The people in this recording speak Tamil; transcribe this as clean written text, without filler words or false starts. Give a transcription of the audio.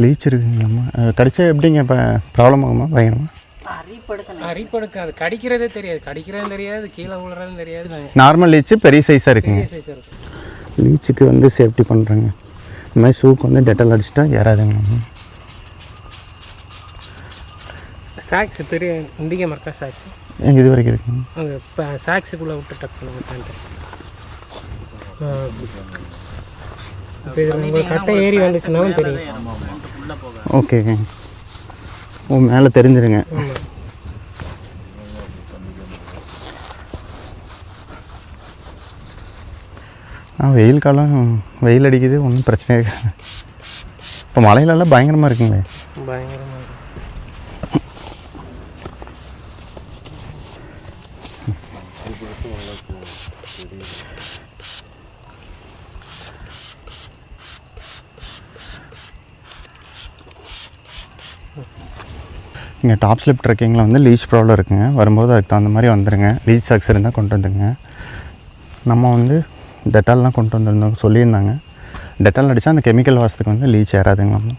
லீச் இருக்குங்களாம்மா? கடிச்சா எப்படிங்க இப்போ ப்ராப்ளம் ஆகுமா பயங்கரமா? அரிப்படுக்காது, கடிக்கிறதே தெரியாது, கடிக்கிறதும் தெரியாது, கீழே விழுறதும் தெரியாது. நார்மல் லீச்சு பெரிய சைஸாக இருக்குங்க. சைஸாக இருக்கும். லீச்சுக்கு வந்து சேஃப்டி பண்ணுறாங்க. இந்த மாதிரி ஷூக்கு வந்து டெட்டால் அடிச்சிட்டா ஏறாதுங்களாம்மா. சாக்ஸ் தெரியும், இண்டிகா மரக்கா சாக்ஸ் எங்கள் இது வரைக்கும் இருக்குங்க. அங்கே இப்போ சாக்ஸுக்குள்ளே விட்டு டக் பண்ணுங்க பேண்ட்டு. இப்போ இது உங்களுக்கு கட்டை ஏறி வந்துச்சுன்னாலும் தெரியும். ஓகேங்க. ஓ, மேலே தெரிஞ்சிருங்க. வெயில் காலம், வெயில் அடிக்குது, ஒன்றும் பிரச்சனை இருக்காது. இப்போ மழையிலலாம் பயங்கரமாக இருக்குங்களே. பயங்கரமாக இருக்கும். இங்கே டாப் ஸ்லிப் ட்ரெக்கிங்கில் வந்து லீச் ப்ராப்ளம் இருக்குங்க. வரும்போது அதுக்கு தகுந்த மாதிரி வந்துடுங்க. லீச் சாக்ஸ் இருந்தால் கொண்டு வந்துடுங்க. நம்ம வந்து டெட்டால்லாம் கொண்டு வந்துருந்தோம் சொல்லியிருந்தாங்க. டெட்டால் அடித்தா அந்த கெமிக்கல் வாசத்துக்கு வந்து லீச் ஏறாதுங்களாம்.